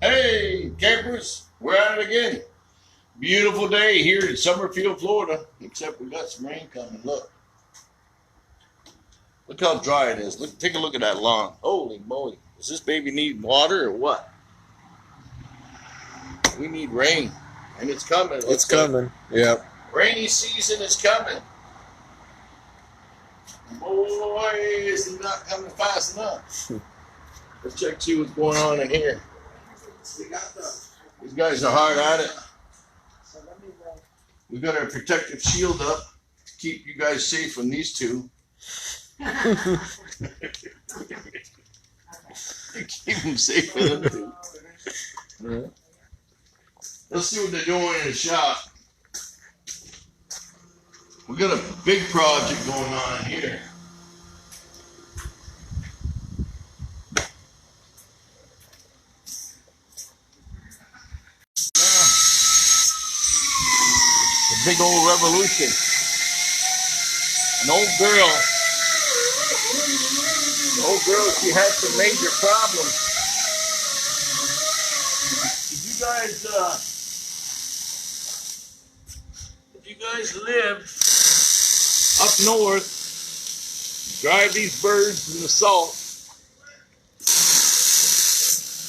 Hey, campers, we're at it again. Beautiful day here in Summerfield, Florida, except we got some rain coming. Look how dry it is. Look, take a look at that lawn. Holy moly. Does this baby need water or what? We need rain, and it's coming. It's coming. Yep. Rainy season is coming. Boy, is it not coming fast enough. Let's check, see what's going on in here. These guys are hard at it. We got our protective shield up to keep you guys safe from these two. Keep them safe from them two. Right. Let's see what they're doing in the shop. We got a big project going on in here. Big old revolution. An old girl, she had some major problems. If you guys live up north, drive these birds in the salt,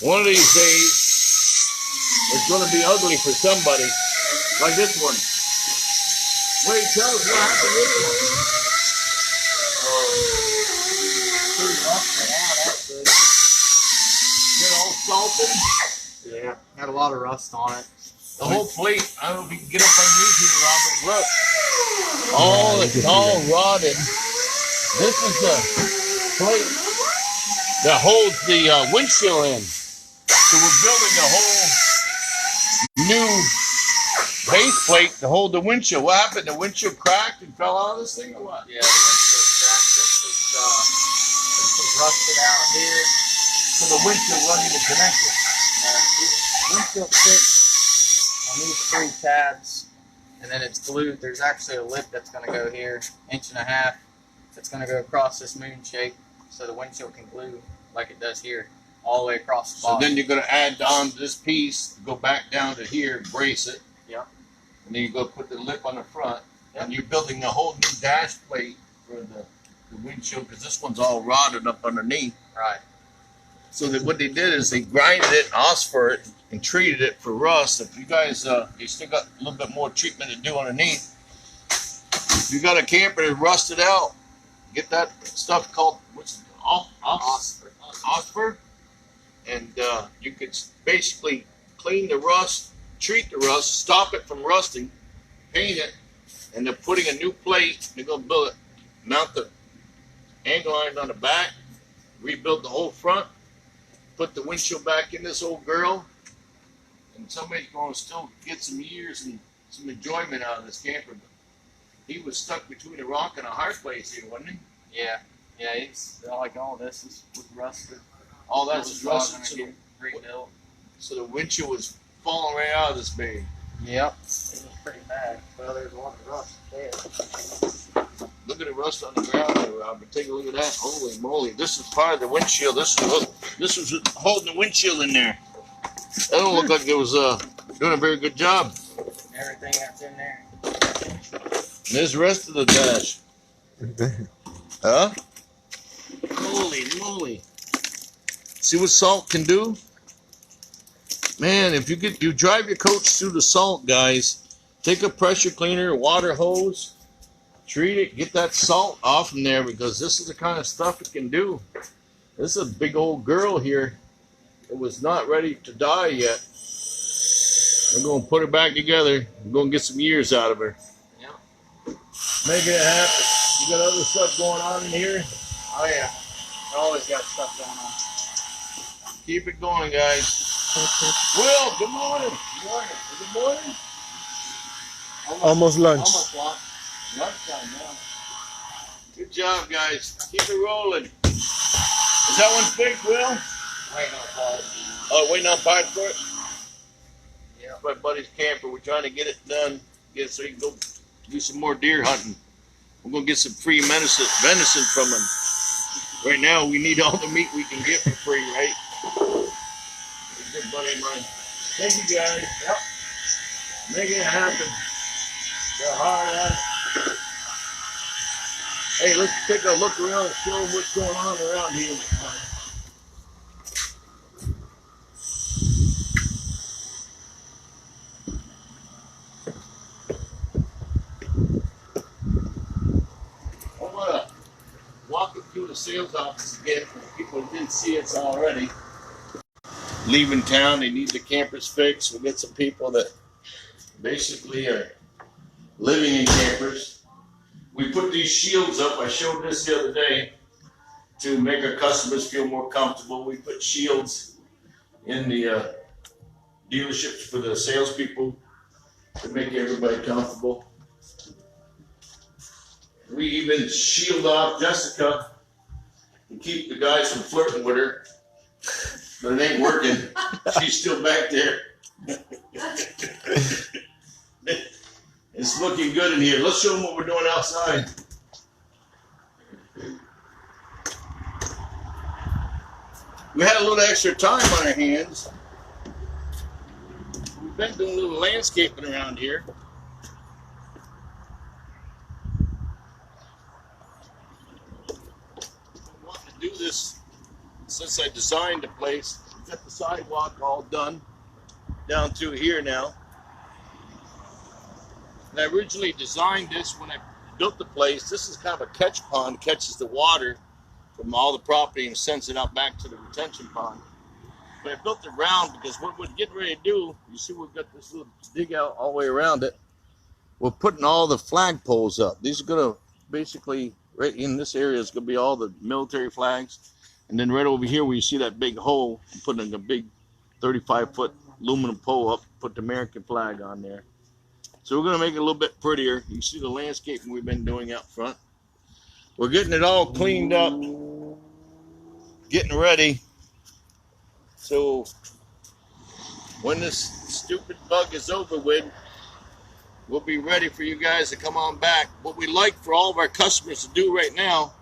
one of these days, it's going to be ugly for somebody, like this one. Wait, tell us what happened with it. Pretty rusted out, that's good. Get all salted. Yeah, had a lot of rust on it. The whole plate, I don't know if you can get up underneath here, Robert. Look. It's all rotted. This is the plate that holds the windshield in. So we're building a whole new base plate to hold the windshield. What happened? The windshield cracked and fell out of this thing or what? Yeah, the windshield cracked. This was rusted out here. So the windshield wasn't even connected. Windshield sits on these 3 tabs, and then it's glued. There's actually a lip that's going to go here, 1.5 inches. It's going to go across this moon shape, so the windshield can glue like it does here, all the way across the So bottom. then you're going to add on this piece, go back down to here, brace it. Yep. And then you go put the lip on the front. Yep. And you're building a whole new dash plate for the windshield, because this one's all rotted up underneath. Right. So that what they did is they grinded it, phosphor it, and treated it for rust. If you guys, you still got a little bit more treatment to do underneath. If you got a camper that's rusted out, get that stuff called phosphor, and you could basically clean the rust, treat the rust, stop it from rusting, paint it, and they're putting a new plate. They're gonna build it, mount the angle iron on the back, rebuild the whole front, put the windshield back in this old girl, and somebody's going to still get some years and some enjoyment out of this camper. But he was stuck between a rock and a hard place here, wasn't he? Yeah. Yeah, it's like all this was rusted. All that was rusted, rebuilt. so the windshield was falling right out of this baby. Yep. It was pretty bad. Well, there's a lot of rust there. Look at the rust on the ground there, Robert. Take a look at that. Holy moly. This is part of the windshield. This was holding the windshield in there. That don't look like it was doing a very good job. Everything that's in there. And there's the rest of the dash. Huh? Holy moly. See what salt can do? Man, if you drive your coach through the salt, guys, take a pressure cleaner, a water hose, treat it, get that salt off in there, because this is the kind of stuff it can do. This is a big old girl here. It was not ready to die yet. We're going to put her back together. We're going to get some years out of her. Yeah. Making it happen. You got other stuff going on in here? Oh, yeah. I always got stuff going on. Keep it going, guys. Will, good morning. Good morning. Is it morning? Almost lunch. Almost lunch. Lunchtime now. Good job, guys. Keep it rolling. Is that one fixed, Will? Waiting on parts. Oh, waiting on parts for it? Yeah. My buddy's camper. We're trying to get it done. Get it so he can go do some more deer hunting. We're going to get some free venison from him. Right now, we need all the meat we can get for free, right? Good buddy of mine. Thank you guys. Yep. Making it happen. They're hard at it. Hey, let's take a look around and show them what's going on around here. I want to walk up through the sales office again for people who didn't see us already. Leaving town, they need the campers fixed. We'll get some people that basically are living in campers. We put these shields up. I showed this the other day to make our customers feel more comfortable. We put shields in the dealerships for the salespeople to make everybody comfortable. We even shield off Jessica and keep the guys from flirting with her, but it ain't working. She's still back there. It's looking good in here. Let's show them what we're doing outside. We had a little extra time on our hands. We've been doing a little landscaping around here. I've been wanting to do this since I designed the place. We've got the sidewalk all done down through here now. And I originally designed this when I built the place. This is kind of a catch pond, catches the water from all the property and sends it out back to the retention pond. But I built it round because what we're getting ready to do, you see we've got this little dig out all the way around it. We're putting all the flagpoles up. These are going to basically, right in this area is going to be all the military flags. And then right over here where you see that big hole, I'm putting a big 35-foot aluminum pole up, put the American flag on there. So we're going to make it a little bit prettier. You see the landscaping we've been doing out front. We're getting it all cleaned up, getting ready. So when this stupid bug is over with, we'll be ready for you guys to come on back. What we like for all of our customers to do right now,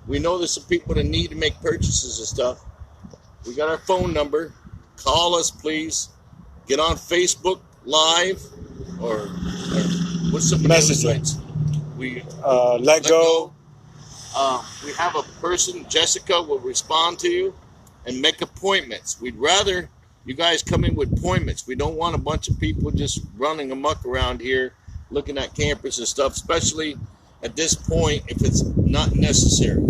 we know there's some people that need to make purchases and stuff. We got our phone number. Call us, please. Get on Facebook Live or what's some messages? We let go. We have a person, Jessica, will respond to you and make appointments. We'd rather you guys come in with appointments. We don't want a bunch of people just running amok around here looking at campers and stuff, especially at this point if it's not necessary.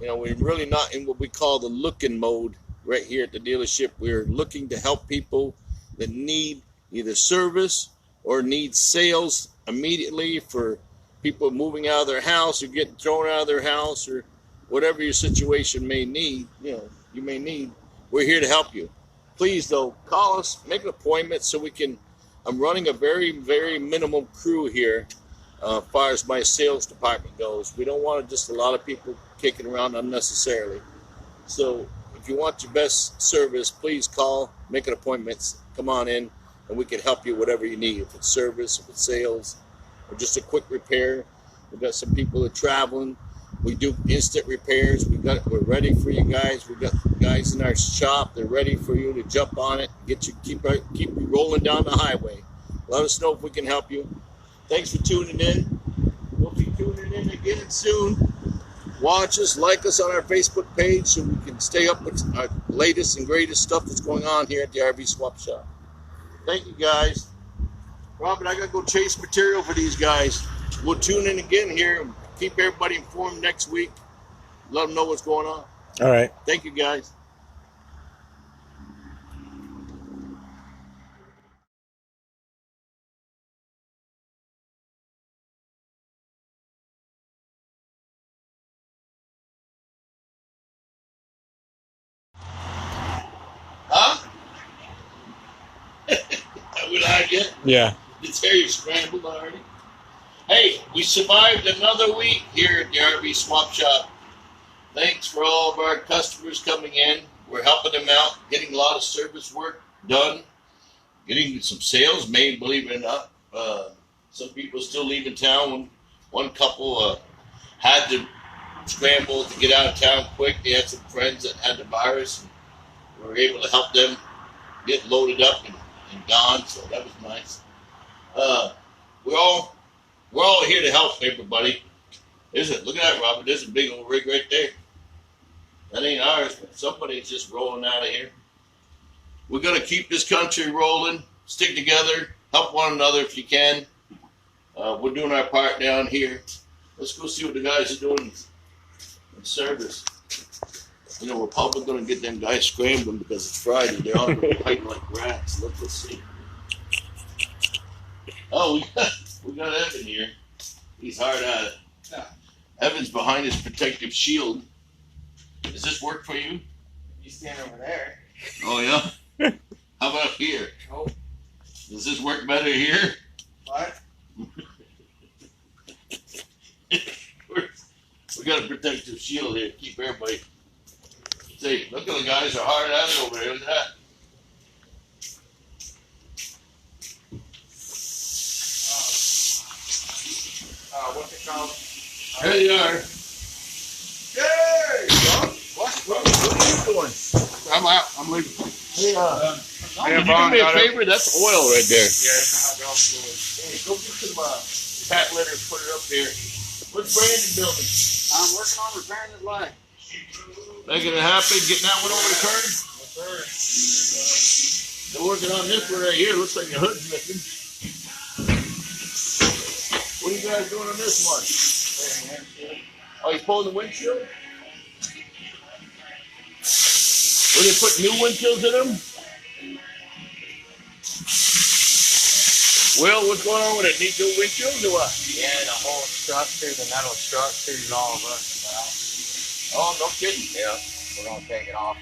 You know, we're really not in what we call the looking mode right here at the dealership. We're looking to help people that need either service or need sales immediately for people moving out of their house or getting thrown out of their house or whatever your situation may need, you may need. We're here to help you. Please, though, call us, make an appointment so we can. I'm running a very, very minimum crew here as far as my sales department goes. We don't want just a lot of people kicking around unnecessarily. So if you want your best service, please call, make an appointment, come on in, and we can help you whatever you need. If it's service, if it's sales, or just a quick repair. We've got some people that are traveling. We do instant repairs. We're ready for you guys. We've got guys in our shop. They're ready for you to jump on it, keep you rolling down the highway. Let us know if we can help you. Thanks for tuning in. We'll be tuning in again soon. Watch us, like us on our Facebook page so we can stay up with our latest and greatest stuff that's going on here at the RV Swap Shop. Thank you, guys. Robert, I got to go chase material for these guys. We'll tune in again here and keep everybody informed next week. Let them know what's going on. All right. Thank you, guys. Huh? We live yet? Yeah. The terrier scrambled already. Hey, we survived another week here at the RV Swap Shop. Thanks for all of our customers coming in. We're helping them out, getting a lot of service work done, getting some sales made, believe it or not. Some people still leaving town. One couple had to scramble to get out of town quick. They had some friends that had the virus, and we were able to help them get loaded up and gone. So that was nice. We're all here to help everybody. Look at that, Robert. There's a big old rig right there. That ain't ours, but somebody's just rolling out of here. We're gonna keep this country rolling, stick together, help one another if you can. We're doing our part down here. Let's go see what the guys are doing in service. You know, we're probably gonna get them guys scrambling because it's Friday. They're all gonna fight like rats. Let's see. Oh, we got Evan here. He's hard at it. Yeah. Evan's behind his protective shield. Does this work for you? You stand over there. Oh yeah? How about here? Nope. Does this work better here? What? We got a protective shield here. Keep everybody safe. Look at the guys are hard at it over there. Look at that. What's it called? Here you are. Hey! What are you doing? I'm out. I'm leaving. Hey, Hey, could you do me a favor? That's oil right there. Yeah, it's a hydraulic fluid. Hey, go get some cat litter and put it up there. What's Brandon building? I'm working on repairing his light. Making it happen, getting that one over the curb? Yes, sir. They're working on this one right here. Looks like your hood's missing. What are you guys doing on this one? Oh, you pulling the windshield? Were they putting new windshields in them? Will, what's going on with it? Need new windshields or what? Yeah, the whole structure, the metal structure, and all of us. Oh, no kidding. Yeah, we're gonna take it off.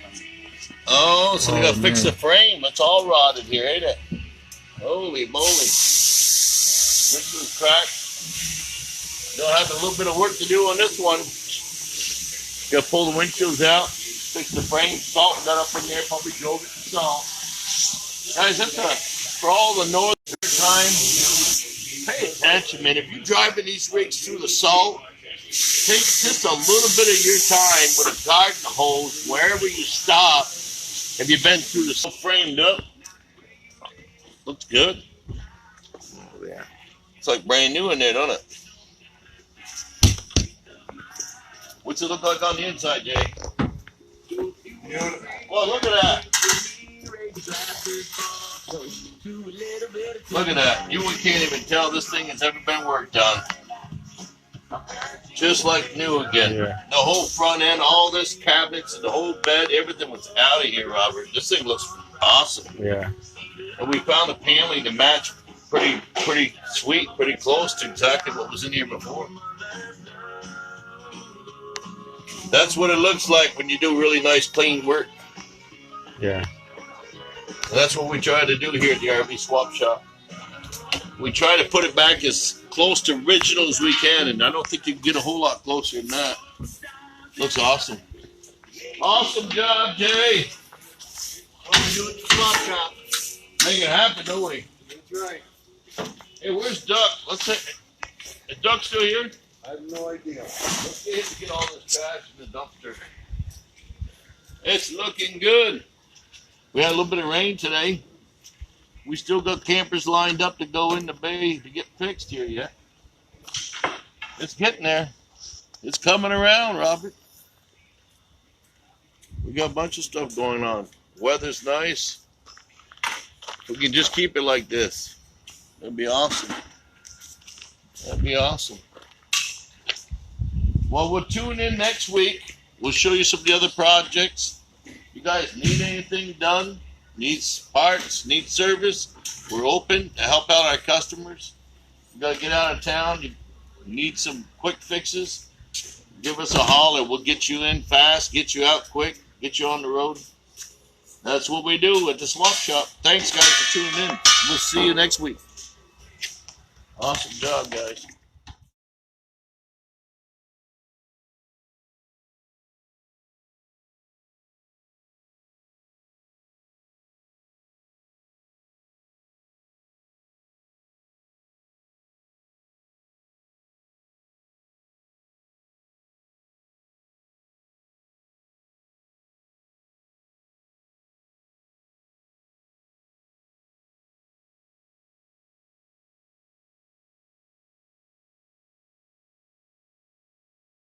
Oh, so they gotta fix man. the frame. It's all rotted here, ain't it? Holy moly. This is cracked. They'll have a little bit of work to do on this one. Gotta pull the windshields out, fix the frame. Salt got up in there, probably drove it to salt. Guys, that's for all the northern time. Pay attention, man. If you're driving these rigs through the salt, take just a little bit of your time with a garden hose wherever you stop. Have you been through the salt framed up? Looks good. Oh, yeah. It's like brand new in there, don't it? What's it look like on the inside, Jay? Well, look at that. Look at that. You can't even tell this thing has ever been worked on. Just like new again. Yeah. The whole front end, all this cabinets and the whole bed, everything was out of here, Robert. This thing looks awesome. Yeah. And we found the paneling to match pretty sweet, pretty close to exactly what was in here before. That's what it looks like when you do really nice, clean work. Yeah. And that's what we try to do here at the RV Swap Shop. We try to put it back as close to original as we can, and I don't think you can get a whole lot closer than that. Looks awesome. Awesome job, Jay. What we do at the Swap Shop. Make it happen, don't we? That's right. Hey, where's Duck? Let's say, is Duck still here? I have no idea. Let's get him to get all this trash in the dumpster. It's looking good. We had a little bit of rain today. We still got campers lined up to go in the bay to get fixed here yet. It's getting there. It's coming around, Robert. We got a bunch of stuff going on. Weather's nice. We can just keep it like this. That'd be awesome. That'd be awesome. Well, we'll tune in next week. We'll show you some of the other projects. You guys need anything done, need parts, need service, we're open to help out our customers. You got to get out of town, you need some quick fixes, give us a holler. We'll get you in fast, get you out quick, get you on the road. That's what we do at the Swap Shop. Thanks, guys, for tuning in. We'll see you next week. Awesome job, guys.